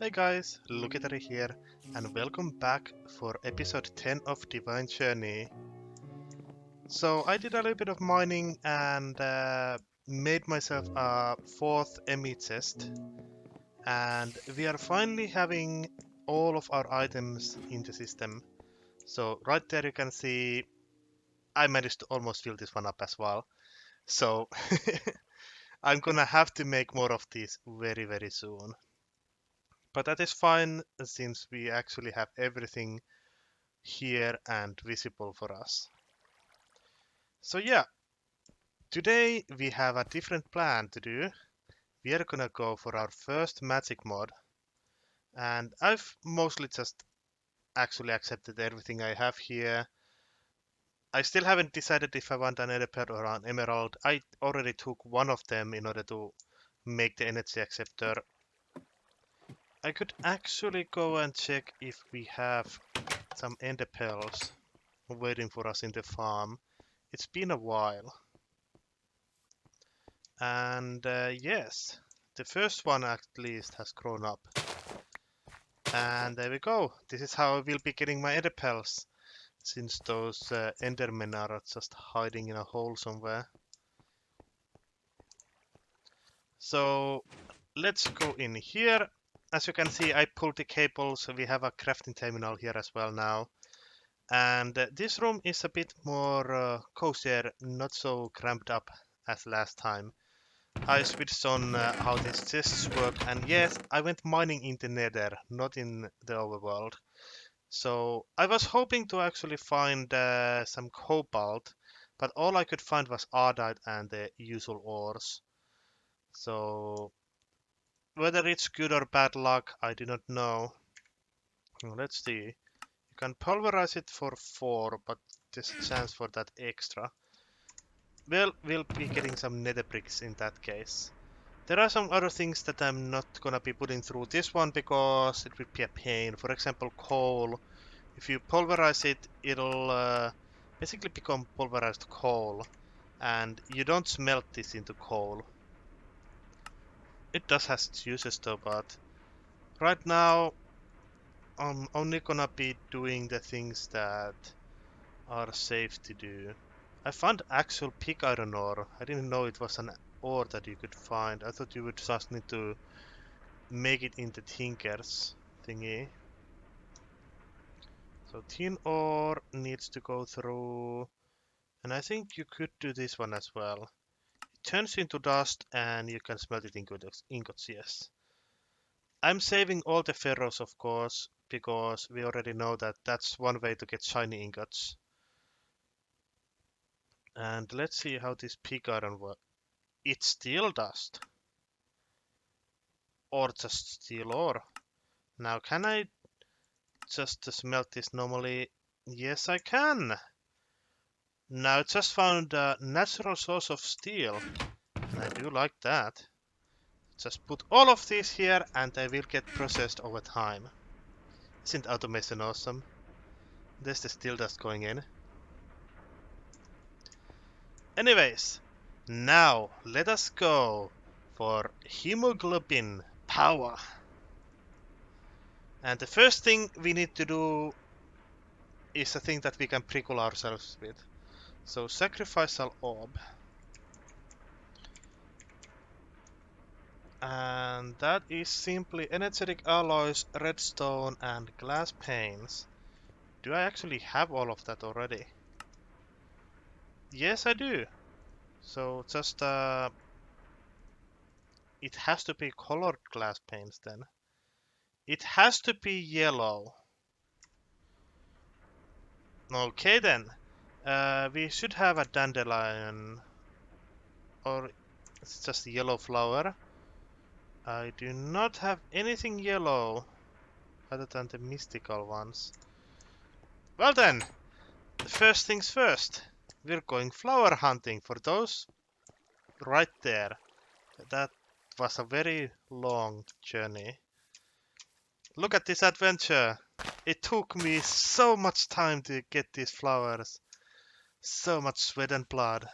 Hey guys, Lukitari here, and welcome back for episode 10 of Divine Journey. So I did a little bit of mining and made myself a fourth ME chest, and we are finally having all of our items in the system. So right there you can see I managed to almost fill this one up as well. So I'm gonna have to make more of these very soon. But that is fine since we actually have everything here and visible for us. So yeah, today we have a different plan to do. We are gonna go for our first magic mod, and I've mostly just actually accepted everything I have here. I still haven't decided if I want an Ender Pearl or an Emerald. I already took one of them in order to make the energy acceptor. I could actually go and check if we have some Ender Pearls waiting for us in the farm. It's been a while. And yes, the first one at least has grown up. And there we go. This is how I will be getting my Ender Pearls, since those Endermen are just hiding in a hole somewhere. So let's go in here. As you can see, I pulled the cable, so we have a crafting terminal here as well now. And this room is a bit more cozier, not so cramped up as last time. I switched on how these chests work, and yes, I went mining in the Nether, not in the overworld. So I was hoping to actually find some cobalt, but all I could find was ardite and the usual ores. So whether it's good or bad luck, I do not know. Let's see. You can pulverize it for 4, but there's a chance for that extra. Well, we'll be getting some nether bricks in that case. There are some other things that I'm not gonna be putting through this one because it would be a pain. For example, coal. If you pulverize it, it'll basically become pulverized coal. And you don't smelt this into coal. It does have its uses though, but right now I'm only gonna be doing the things that are safe to do. I found actual pig iron ore. I didn't know it was an ore that you could find. I thought you would just need to make it into Tinker's thingy. So tin ore needs to go through, and I think you could do this one as well. It turns into dust and you can smelt it in ingots, yes. I'm saving all the ferros, of course, because we already know that that's one way to get shiny ingots. And let's see how this pig iron works. It's steel dust. Or just steel ore. Now, can I just smelt this normally? Yes, I can. Now, I just found a natural source of steel, and I do like that. Just put all of these here, and they will get processed over time. Isn't automation awesome? There's the steel dust going in. Anyways, now let us go for hemoglobin power. And the first thing we need to do is a thing that we can prickle ourselves with. So sacrificial orb. And that is simply energetic alloys, redstone and glass panes. Do I actually have all of that already? Yes, I do. So just it has to be colored glass panes then. It has to be yellow. Okay then. We should have a dandelion, or it's just a yellow flower. I do not have anything yellow other than the mystical ones. Well then, the first things first. We're going flower hunting for those right there. That was a very long journey. Look at this adventure. It took me so much time to get these flowers. So much sweat and blood.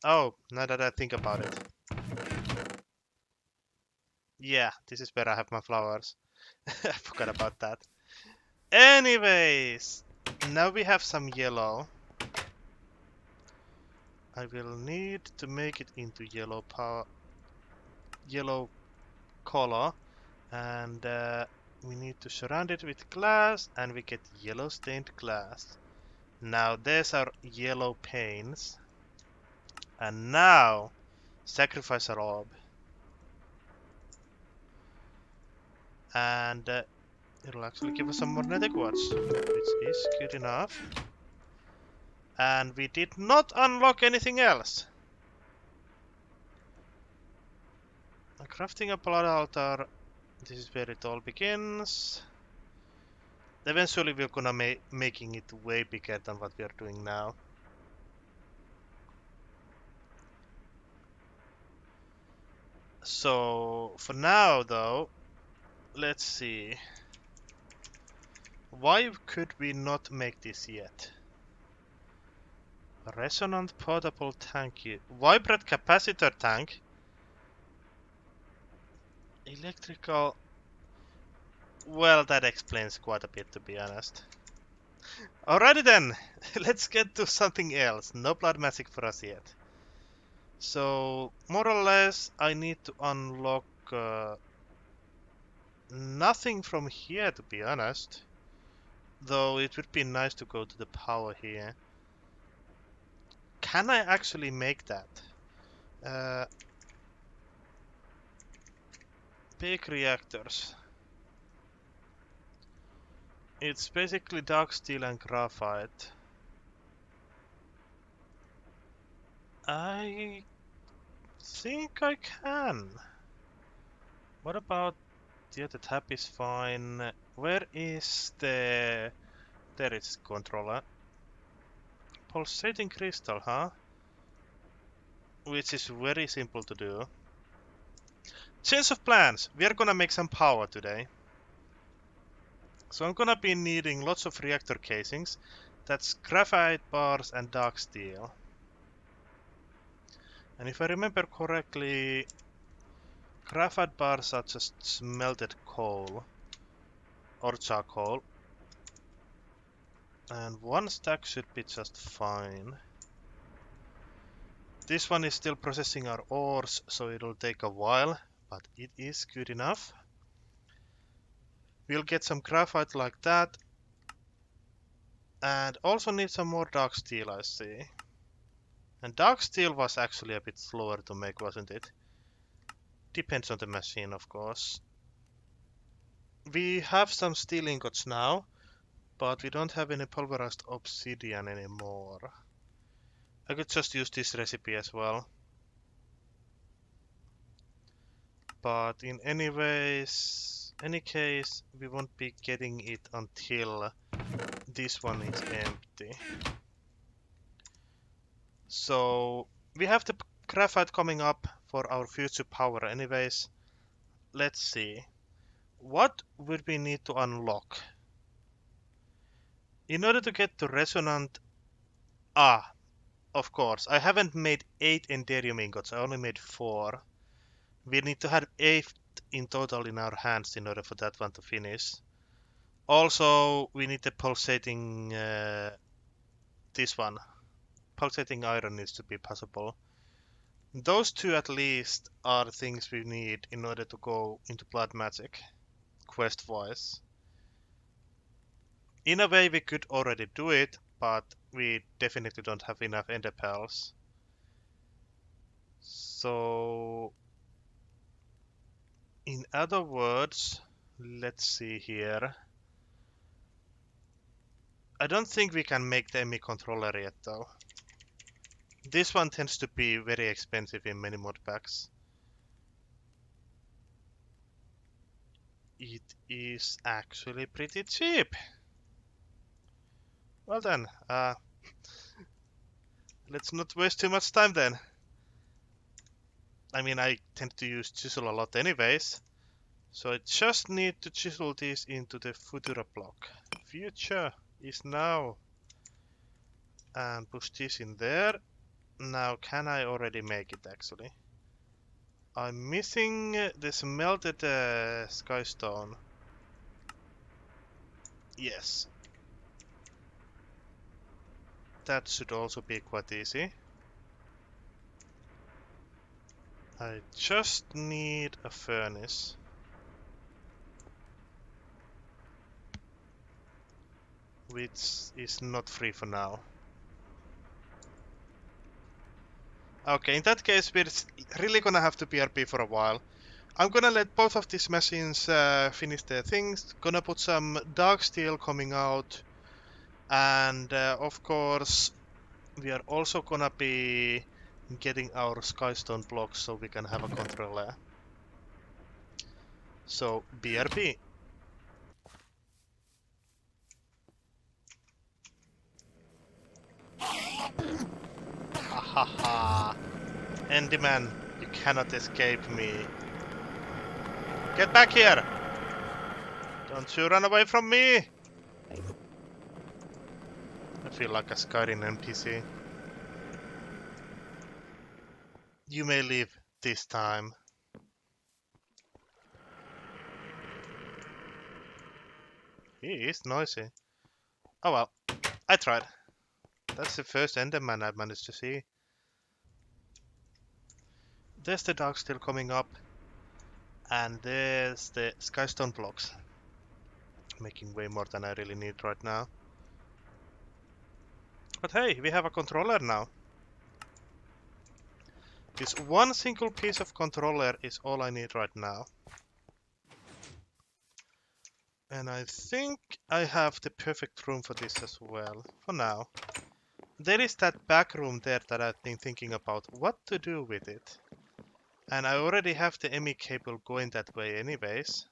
Oh, now that I think about it. Yeah, this is where I have my flowers. I forgot about that. Anyways, now we have some yellow. I will need to make it into yellow color, and we need to surround it with glass, and we get yellow stained glass. Now there's our yellow panes, and now sacrifice our orb, and it'll actually give us some more nether quartz, which is good enough. And we did not unlock anything else. Crafting a blood altar. This is where it all begins. Eventually we're gonna making it way bigger than what we are doing now. So for now though, let's see. Why could we not make this yet? Resonant portable tank. Vibrate capacitor tank. Electrical. Well, that explains quite a bit, to be honest. Alrighty then, let's get to something else. No blood magic for us yet. So, more or less, I need to unlock nothing from here, to be honest. Though it would be nice to go to the power here. Can I actually make that? Big reactors. It's basically dark steel and graphite. I think I can. What about the other tab is fine. Where is the... There is controller. Pulsating crystal, huh? Which is very simple to do. Change of plans. We are gonna make some power today. So I'm gonna be needing lots of reactor casings. That's graphite bars and dark steel. And if I remember correctly, graphite bars are just smelted coal or charcoal. And one stack should be just fine. This one is still processing our ores, so it'll take a while, but it is good enough. We'll get some graphite like that. And also need some more dark steel, I see. And dark steel was actually a bit slower to make, wasn't it? Depends on the machine, of course. We have some steel ingots now, but we don't have any pulverized obsidian anymore. I could just use this recipe as well. But in any case, we won't be getting it until this one is empty. So we have the graphite coming up for our future power anyways. Let's see. What would we need to unlock? In order to get to resonant... of course. I haven't made 8 Enderium ingots. I only made 4. We need to have 8 in total in our hands in order for that one to finish. Also, we need the pulsating... this one. Pulsating iron needs to be possible. Those two at least are things we need in order to go into blood magic, quest-wise. In a way we could already do it, but we definitely don't have enough ender pearls. So, in other words, let's see here. I don't think we can make the ME controller yet though. This one tends to be very expensive in many mod packs. It is actually pretty cheap. Well then, let's not waste too much time then. I mean, I tend to use chisel a lot anyways. So I just need to chisel this into the Futura block. Future is now. And push this in there. Now, can I already make it actually? I'm missing this melted skystone. Yes. That should also be quite easy. I just need a furnace. Which is not free for now. Okay, in that case we're really gonna have to BRB for a while. I'm gonna let both of these machines finish their things. Gonna put some dark steel coming out. And of course, we are also gonna be getting our skystone blocks so we can have a controller. So, BRB. Ahaha. Enderman, you cannot escape me. Get back here! Don't you run away from me! I feel like a Skyrim NPC. You may leave this time. He is noisy. Oh well, I tried. That's the first Enderman I managed to see. There's the dark still coming up. And there's the skystone blocks. Making way more than I really need right now. But hey, we have a controller now. This one single piece of controller is all I need right now. And I think I have the perfect room for this as well, for now. There is that back room there that I've been thinking about what to do with it. And I already have the ME cable going that way anyways.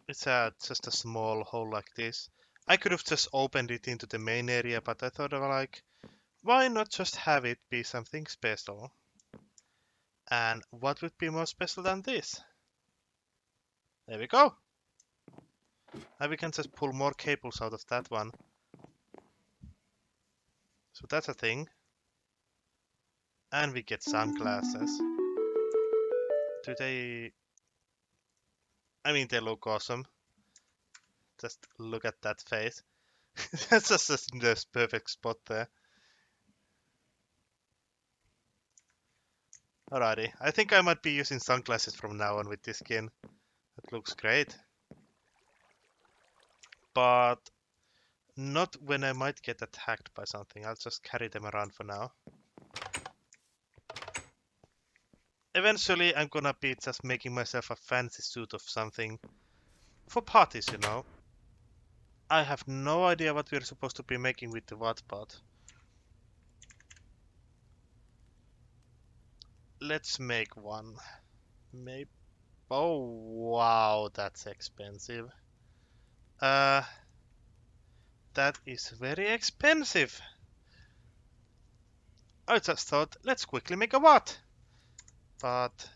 It's just a small hole like this. I could have just opened it into the main area, but I thought of like, why not just have it be something special? And what would be more special than this? There we go! Now we can just pull more cables out of that one. So that's a thing. And we get sunglasses. Do they... I mean, they look awesome. Just look at that face. That's just the perfect spot there. Alrighty, I think I might be using sunglasses from now on with this skin. That looks great. But not when I might get attacked by something. I'll just carry them around for now. Eventually, I'm gonna be just making myself a fancy suit of something. For parties, you know. I have no idea what we're supposed to be making with the Wattpad. Let's make one. Maybe. Oh, wow, that's expensive. That is very expensive. I just thought, let's quickly make a watt. But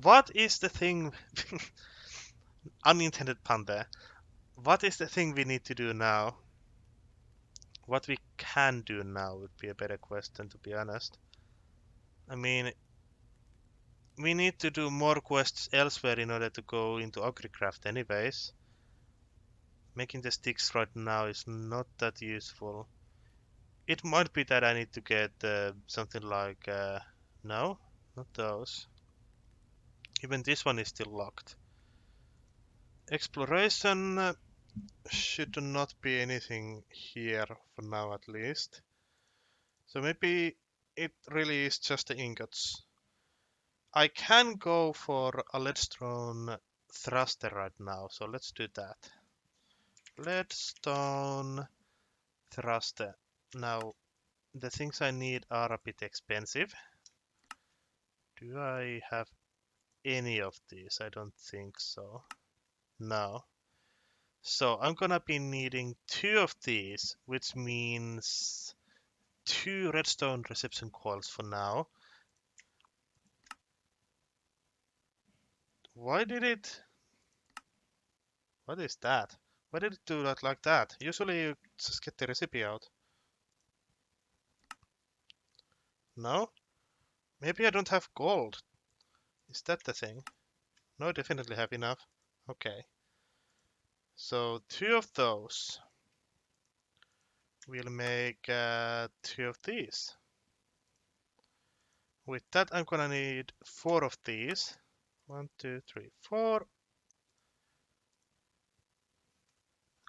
what is the thing? Unintended pun there. What is the thing we need to do now? What we can do now would be a better question, to be honest. I mean, we need to do more quests elsewhere in order to go into Agricraft anyways. Making the sticks right now is not that useful. It might be that I need to get something like... no, not those. Even this one is still locked. Exploration should not be anything here for now at least. So maybe it really is just the ingots. I can go for a leadstone thruster right now, so let's do that. Leadstone thruster. Now, the things I need are a bit expensive. Do I have any of these? I don't think so. No. So I'm gonna be needing 2 of these, which means 2 redstone reception coils for now. Why did it... What is that? Why did it do that like that? Usually you just get the recipe out. No? Maybe I don't have gold. Is that the thing? No, I definitely have enough. Okay. So 2 of those. We'll make 2 of these. With that, I'm gonna need 4 of these. 1, 2, 3, 4.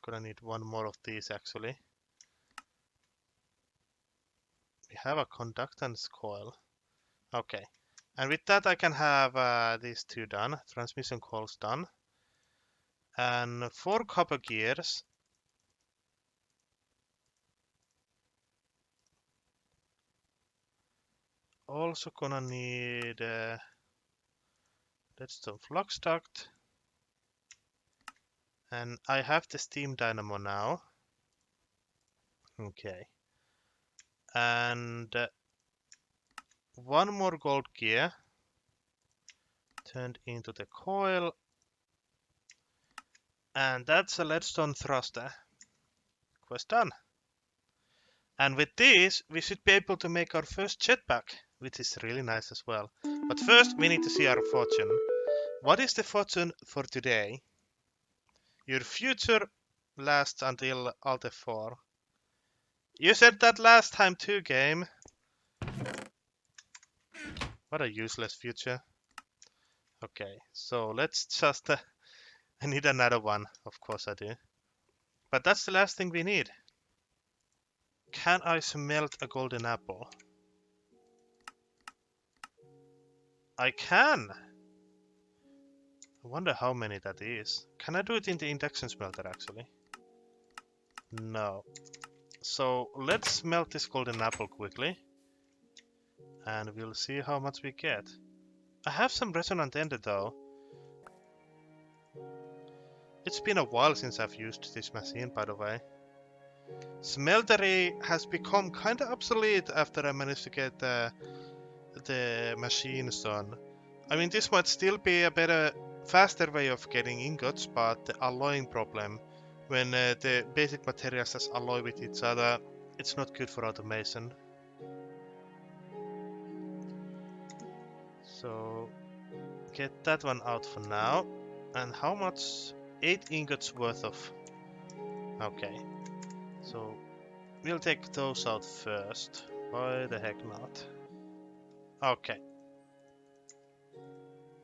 Gonna need 1 more of these actually. We have a conductance coil. Okay. And with that, I can have these 2 done. Transmission coils done. And 4 copper gears. Also gonna need redstone flux duct. And I have the steam dynamo now. Okay. And 1 more gold gear turned into the coil. And that's a leadstone thruster. Quest done. And with this, we should be able to make our first jetpack, which is really nice as well. But first, we need to see our fortune. What is the fortune for today? Your future lasts until Alt F4. You said that last time too, game. What a useless future. Okay, so let's just... I need another one. Of course I do. But that's the last thing we need. Can I smelt a golden apple? I can! I wonder how many that is. Can I do it in the induction smelter actually? No. So let's smelt this golden apple quickly. And we'll see how much we get. I have some resonant ender though. It's been a while since I've used this machine, by the way. Smeltery has become kinda obsolete after I managed to get the machines done. I mean, this might still be a better, faster way of getting ingots, but the alloying problem, when the basic materials just alloy with each other, it's not good for automation. So, get that one out for now. And how much? 8 ingots worth of... Okay. So, we'll take those out first. Why the heck not? Okay.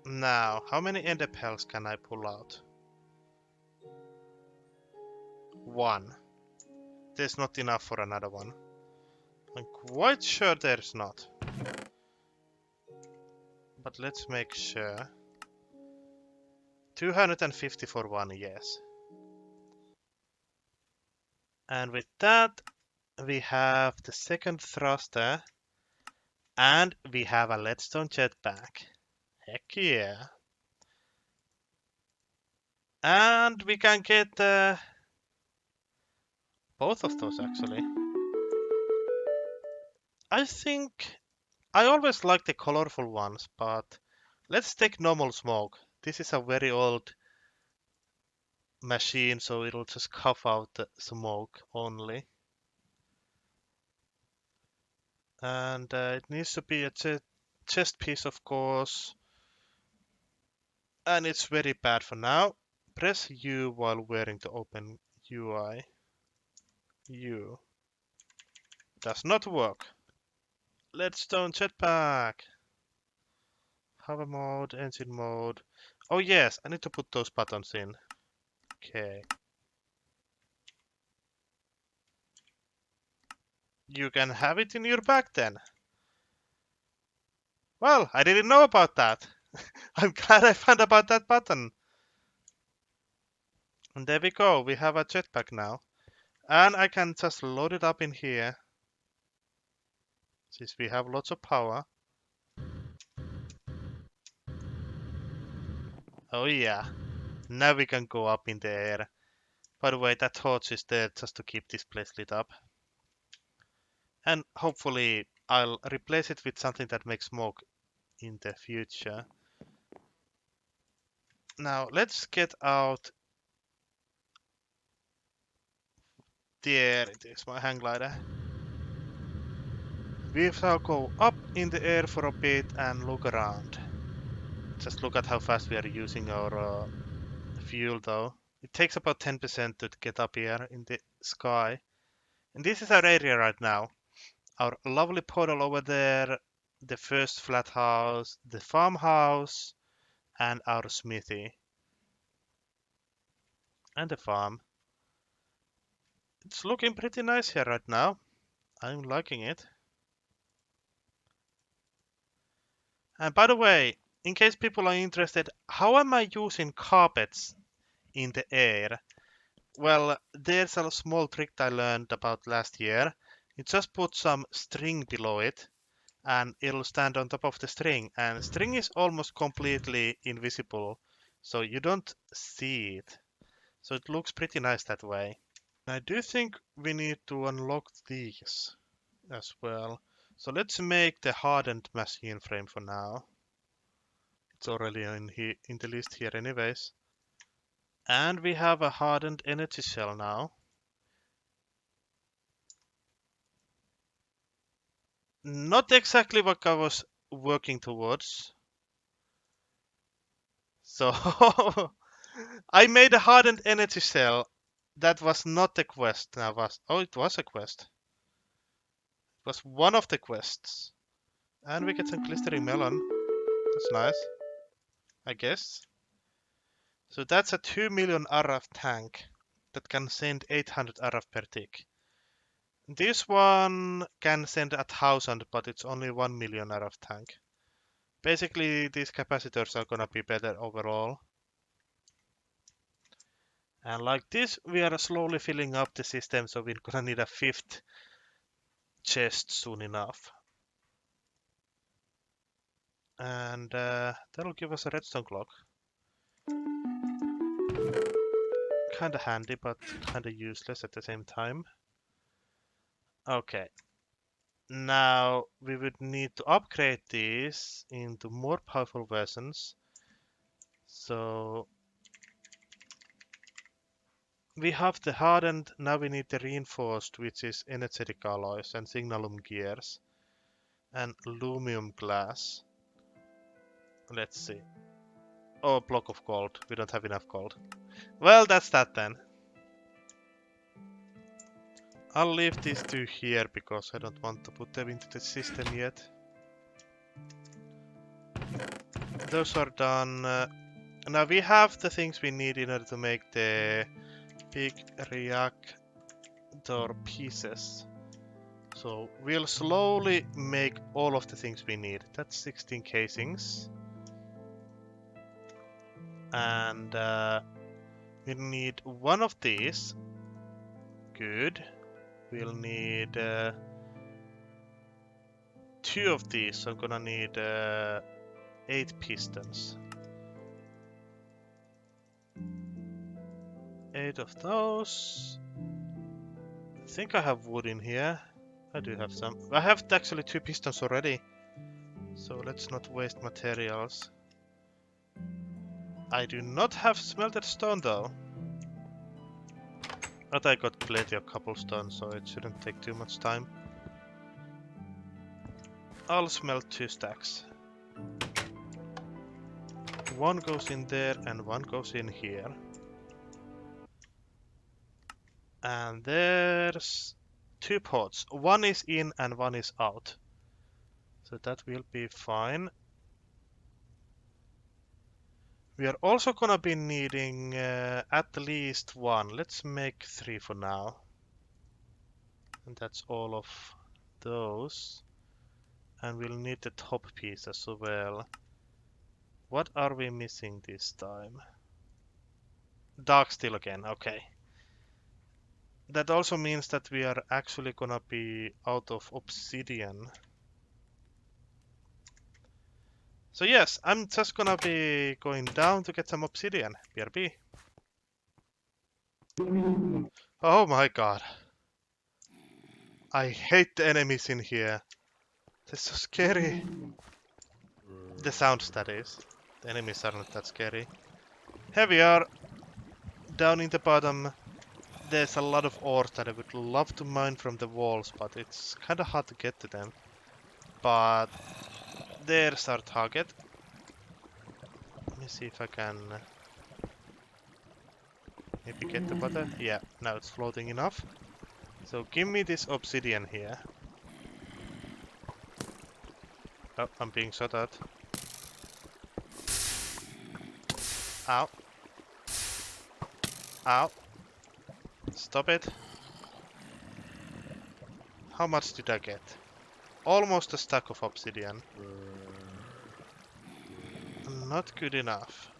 Now, how many ender pearls can I pull out? 1. There's not enough for another one. I'm quite sure there's not. But let's make sure. 250 for 1, yes. And with that, we have the second thruster. And we have a leadstone jetpack. Heck yeah. And we can get both of those actually. I think I always like the colorful ones, but let's take normal smoke. This is a very old machine, so it'll just cough out the smoke only. And it needs to be a chest piece, of course. And it's very bad for now. Press U while wearing the open UI. U. Does not work. Leadstone jetpack. Hover mode, engine mode. Oh yes, I need to put those buttons in. Okay. You can have it in your bag then. Well, I didn't know about that. I'm glad I found about that button. And there we go, we have a jetpack now. And I can just load it up in here. Since we have lots of power. Oh yeah. Now we can go up in the air. By the way, that torch is there just to keep this place lit up. And hopefully I'll replace it with something that makes smoke in the future. Now let's get out. There it is, my hang glider. We shall go up in the air for a bit and look around. Just look at how fast we are using our fuel though. It takes about 10% to get up here in the sky. And this is our area right now. Our lovely portal over there, the first flat house, the farmhouse, and our smithy. And the farm. It's looking pretty nice here right now. I'm liking it. And by the way, in case people are interested, how am I using carpets in the air? Well, there's a small trick I learned about last year. You just put some string below it and it'll stand on top of the string. And string is almost completely invisible, so you don't see it. So it looks pretty nice that way. I do think we need to unlock these as well. So let's make the hardened machine frame for now. It's already in the list here anyways. And we have a hardened energy cell now. Not exactly what I was working towards. So I made a hardened energy cell. That was not a quest. Now was it was a quest. It was one of the quests. And we get some glistering melon. That's nice, I guess. So that's a 2 million RF tank that can send 800 RF per tick. This one can send 1,000, but it's only 1 million RF tank. Basically, these capacitors are gonna be better overall. And like this, we are slowly filling up the system, so we're gonna need a 5th chest soon enough. And that'll give us a redstone clock. Kinda handy, but kinda useless at the same time. Okay. Now we would need to upgrade these into more powerful versions. So we have the hardened, now we need the reinforced, which is energetic alloys and signalum gears and aluminum glass. Let's see. Oh, a block of gold. We don't have enough gold. Well, that's that then. I'll leave these two here because I don't want to put them into the system yet. Those are done. Now we have the things we need in order to make the big reactor pieces. So we'll slowly make all of the things we need. That's 16 casings. And we need one of these. Good. We'll need 2 of these. So I'm gonna need 8 pistons. 8 of those. I think I have wood in here. I do have some. I have actually 2 pistons already. So let's not waste materials. I do not have smelted stone though. But I got plenty of cobblestone, so it shouldn't take too much time. I'll smelt 2 stacks. One goes in there and one goes in here. And there's 2 pots. One is in and one is out. So that will be fine. We are also gonna be needing at least 1. Let's make 3 for now. And that's all of those. And we'll need the top piece as well. What are we missing this time? Dark steel again, okay. That also means that we are actually gonna be out of obsidian. So yes, I'm just gonna be going down to get some obsidian. BRB. Oh my god. I hate the enemies in here. They're so scary. The sounds, that is. The enemies are not that scary. Here we are. Down in the bottom. There's a lot of ores that I would love to mine from the walls, but it's kinda hard to get to them. but there's our target. Let me see if I can maybe get the water. Yeah, now it's floating enough. So give me this obsidian here. Oh, I'm being shot at. Ow. Ow. Stop it. How much did I get? Almost a stack of obsidian. Not good enough.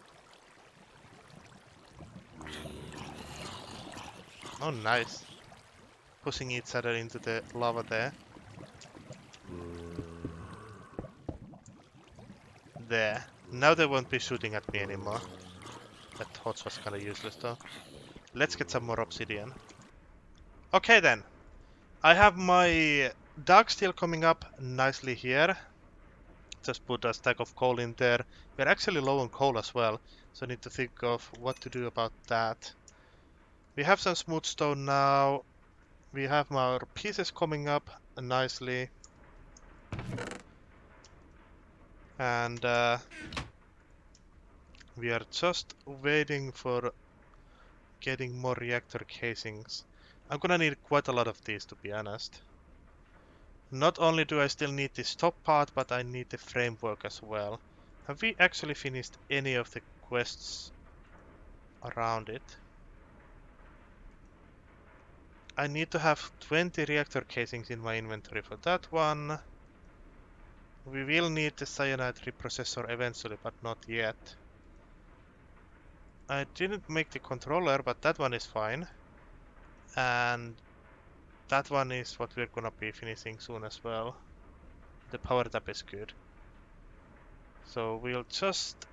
Oh, nice. Pushing each other into the lava there. There. Now they won't be shooting at me anymore. That torch was kinda useless though. Let's get some more obsidian. Okay then. I have my dark steel coming up nicely here. Just put a stack of coal in there. We're actually low on coal as well, so I need to think of what to do about that. We have some smooth stone now. We have our pieces coming up nicely. And we are just waiting for getting more reactor casings. I'm gonna need quite a lot of these, to be honest. Not only do I still need this top part, but I need the framework as well. Have we actually finished any of the quests around it? I need to have 20 reactor casings in my inventory for that one. We will need the cyanide reprocessor eventually, but not yet. I didn't make the controller, but that one is fine. And that one is what we're gonna be finishing soon as well. The power tap is good. So we'll just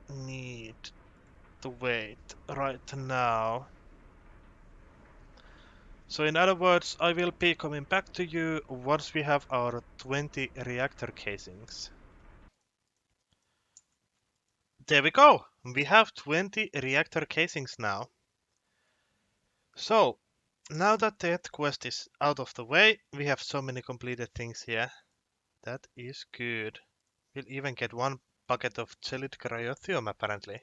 need to wait right now. So in other words, I will be coming back to you once we have our 20 reactor casings. There we go! We have 20 reactor casings now. So, now that that quest is out of the way, we have so many completed things here. That is good. We'll even get one bucket of jellied cryothium apparently.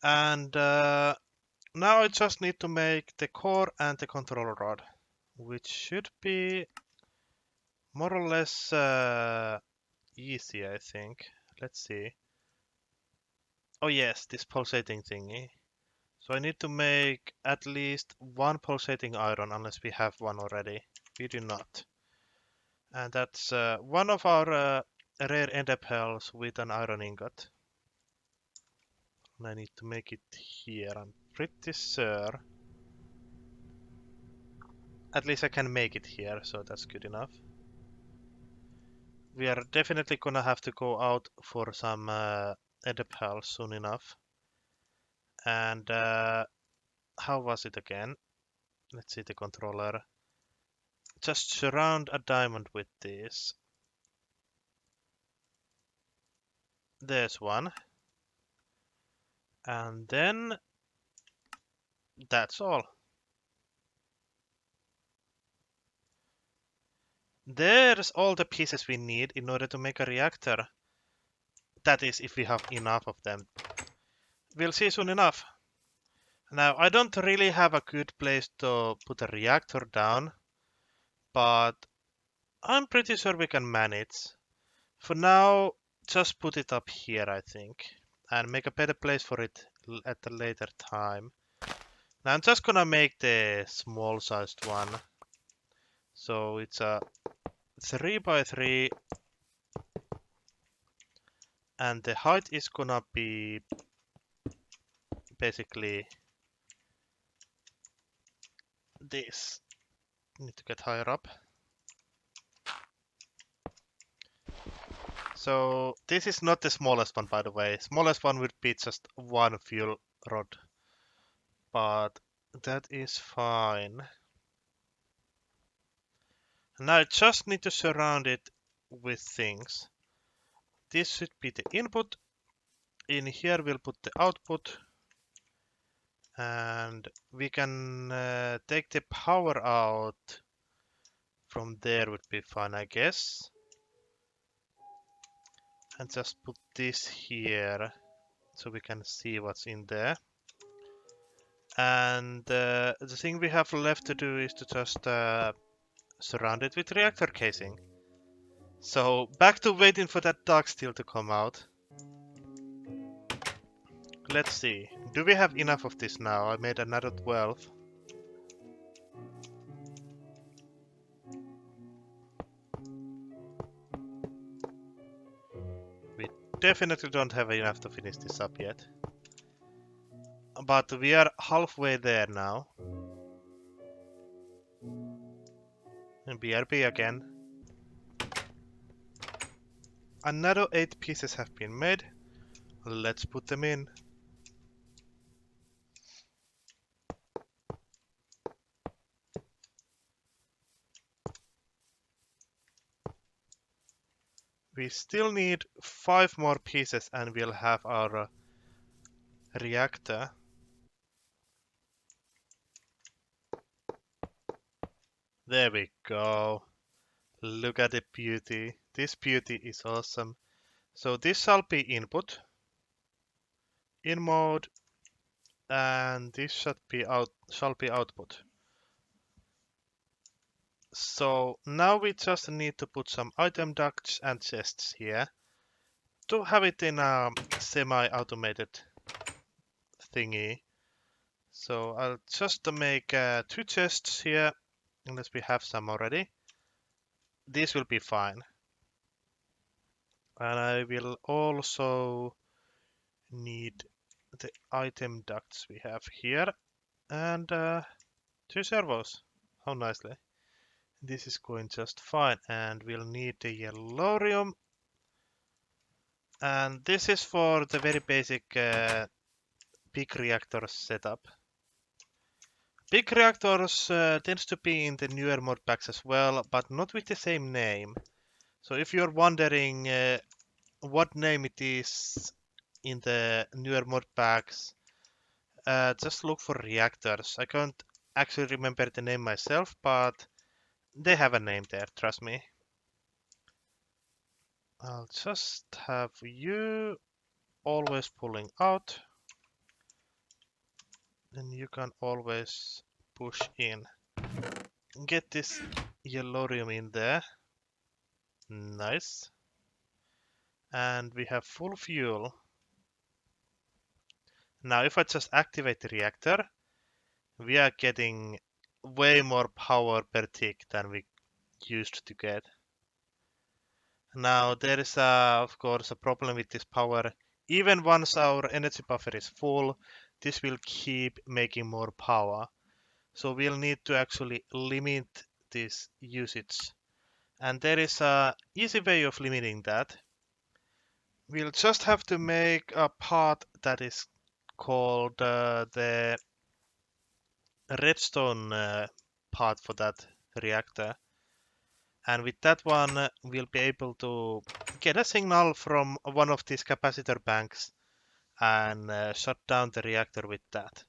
And now I just need to make the core and the control rod, which should be more or less easy, I think. Let's see. Oh yes, this pulsating thingy. So I need to make at least one pulsating iron unless we have one already. We do not. And that's one of our rare ender pearls with an iron ingot. And I need to make it here, I'm pretty sure. At least I can make it here, so that's good enough. We are definitely gonna have to go out for some ender pearls soon enough. And how was it again? Let's see the controller. Just surround a diamond with this. There's one. And then that's all. There's all the pieces we need in order to make a reactor. That is, if we have enough of them. We'll see soon enough. Now, I don't really have a good place to put a reactor down, but I'm pretty sure we can manage. For now, just put it up here, I think, and make a better place for it at a later time. Now, I'm just gonna make the small-sized one. So it's a 3 by 3, and the height is gonna be basically this. Need to get higher up. So this is not the smallest one, by the way. Smallest one would be just one fuel rod, but that is fine. Now I just need to surround it with things. This should be the input. In here we'll put the output. And we can take the power out from there would be fine, I guess. And just put this here so we can see what's in there. And the thing we have left to do is to just surround it with reactor casing. So back to waiting for that dark steel to come out. Let's see. Do we have enough of this now? I made another 12. We definitely don't have enough to finish this up yet. But we are halfway there now. And BRB again. Another 8 pieces have been made. Let's put them in. We still need 5 more pieces and we'll have our reactor. There we go. Look at the beauty. This beauty is awesome. So this shall be input, in mode, and this shall be output. So now we just need to put some item ducts and chests here to have it in a semi-automated thingy. So I'll just make 2 chests here, unless we have some already. This will be fine. And I will also need the item ducts we have here and 2 servos. How nicely. This is going just fine, and we'll need the yellorium. And this is for the very basic big reactor setup. Big reactors tends to be in the newer mod packs as well, but not with the same name. So if you're wondering what name it is in the newer mod packs, just look for reactors. I can't actually remember the name myself, but they have a name there, trust me. I'll just have you always pulling out. Then you can always push in. Get this yellorium in there. Nice. And we have full fuel. Now if I just activate the reactor, we are getting way more power per tick than we used to get. Now there is of course a problem with this power. Even once our energy buffer is full, this will keep making more power. So we'll need to actually limit this usage. And there is a easy way of limiting that. We'll just have to make a part that is called the redstone part for that reactor. And with that one, we'll be able to get a signal from one of these capacitor banks and shut down the reactor with that.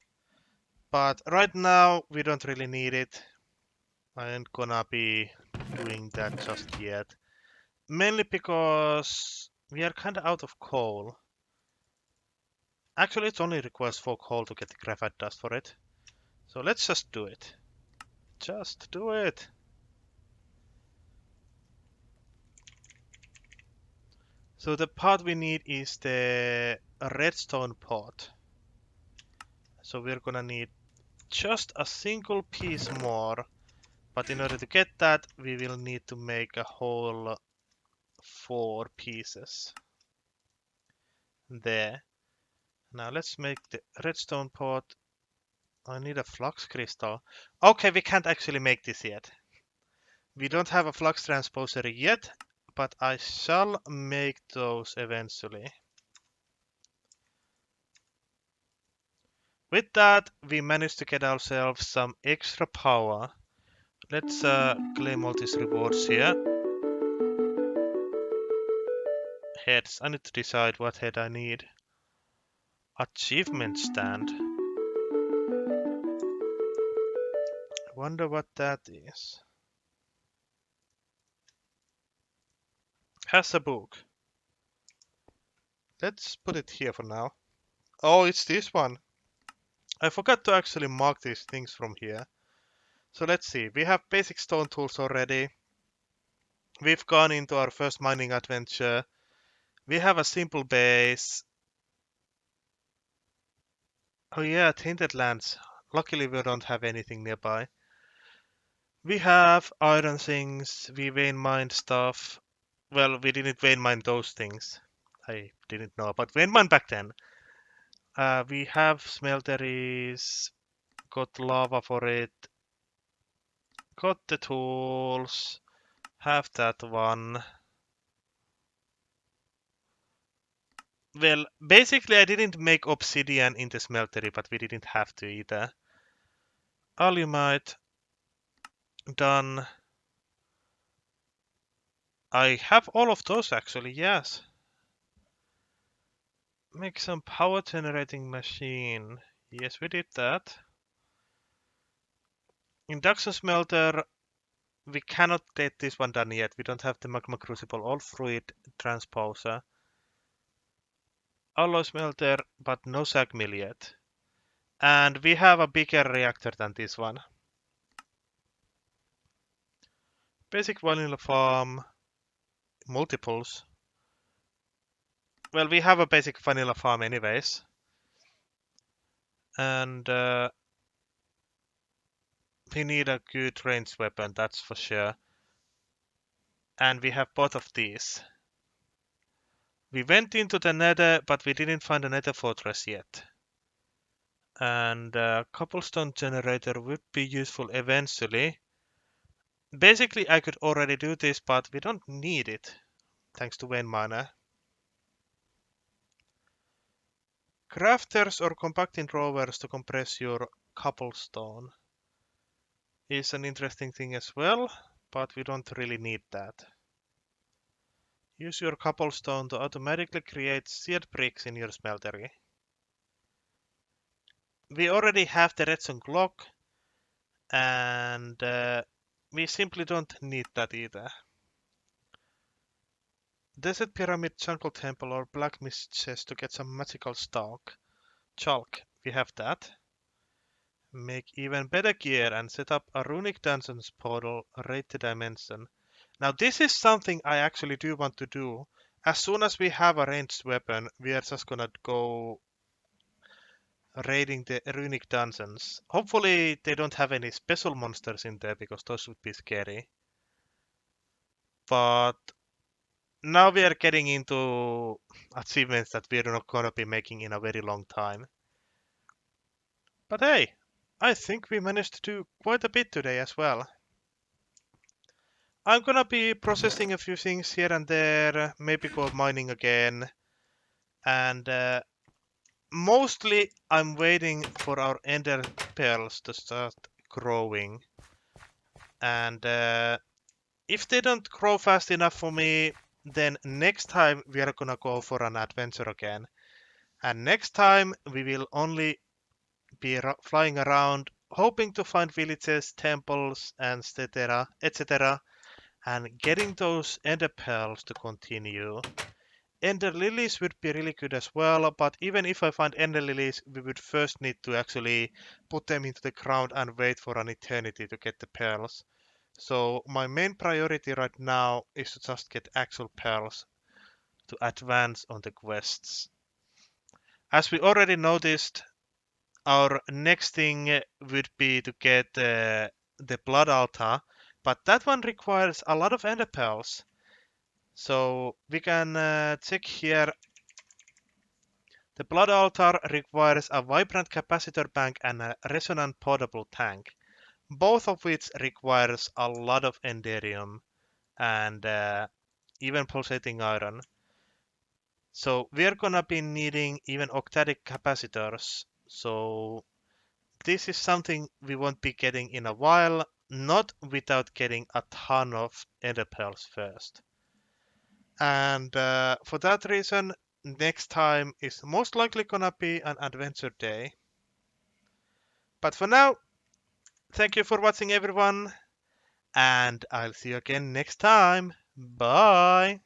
But right now, we don't really need it. I ain't gonna be doing that just yet. Mainly because we are kinda out of coal. Actually, it only requires 4 coal to get the graphite dust for it. So let's just do it. Just do it. So the part we need is the redstone pot. So we're gonna need just a single piece more. But in order to get that, we will need to make a whole 4 pieces. There. Now let's make the redstone pot. I need a flux crystal. Okay, we can't actually make this yet. We don't have a flux transposer yet, but I shall make those eventually. With that, we managed to get ourselves some extra power. Let's claim all these rewards here. Heads. I need to decide what head I need. Achievement stand. Wonder what that is. Has a book. Let's put it here for now. Oh, it's this one. I forgot to actually mark these things from here. So let's see. We have basic stone tools already. We've gone into our first mining adventure. We have a simple base. Oh yeah, tainted lands. Luckily we don't have anything nearby. We have iron things. We vein mine stuff. Well, we didn't vein mine those things. I didn't know about vein mine back then. We have smelteries. Got lava for it. Got the tools. Have that one. Well, basically I didn't make obsidian in the smeltery, but we didn't have to either. Alumite. Done. I have all of those actually, yes. Make some power generating machine. Yes, we did that. Induction smelter. We cannot get this one done yet. We don't have the magma crucible or fluid transposer. Alloy smelter, but no sag mill yet. And we have a bigger reactor than this one. Basic vanilla farm. Multiples. Well, we have a basic vanilla farm anyways. And we need a good ranged weapon, that's for sure. And we have both of these. We went into the nether, but we didn't find a nether fortress yet. And a cobblestone generator would be useful eventually. Basically, I could already do this, but we don't need it, thanks to vein miner. Crafters or compacting rovers to compress your cobblestone is an interesting thing as well, but we don't really need that. Use your cobblestone to automatically create seared bricks in your smeltery. We already have the redstone clock, and we simply don't need that either. Desert Pyramid, Jungle Temple, or Black Mist Chest to get some magical chalk. We have that. Make even better gear and set up a runic dungeons portal, rate the dimension. Now this is something I actually do want to do. As soon as we have a ranged weapon, we are just gonna go raiding the runic dungeons. Hopefully they don't have any special monsters in there because those would be scary. But now we are getting into achievements that we're not gonna be making in a very long time. But hey, I think we managed to do quite a bit today as well. I'm gonna be processing a few things here and there, maybe go mining again, and mostly I'm waiting for our ender pearls to start growing. And if they don't grow fast enough for me, then next time we are gonna go for an adventure again. And next time we will only be flying around, hoping to find villages, temples, and etc., and getting those ender pearls to continue. Ender lilies would be really good as well, but even if I find ender lilies, we would first need to actually put them into the ground and wait for an eternity to get the pearls. So my main priority right now is to just get actual pearls to advance on the quests. As we already noticed, our next thing would be to get the blood altar, but that one requires a lot of ender pearls. So we can check here. The blood altar requires a vibrant capacitor bank and a resonant portable tank, both of which requires a lot of enderium and even pulsating iron. So we're gonna be needing even octadic capacitors. So this is something we won't be getting in a while, not without getting a ton of ender pearls first. And for that reason, next time is most likely gonna be an adventure day. But for now, Thank you for watching, everyone, and I'll see you again next time. Bye!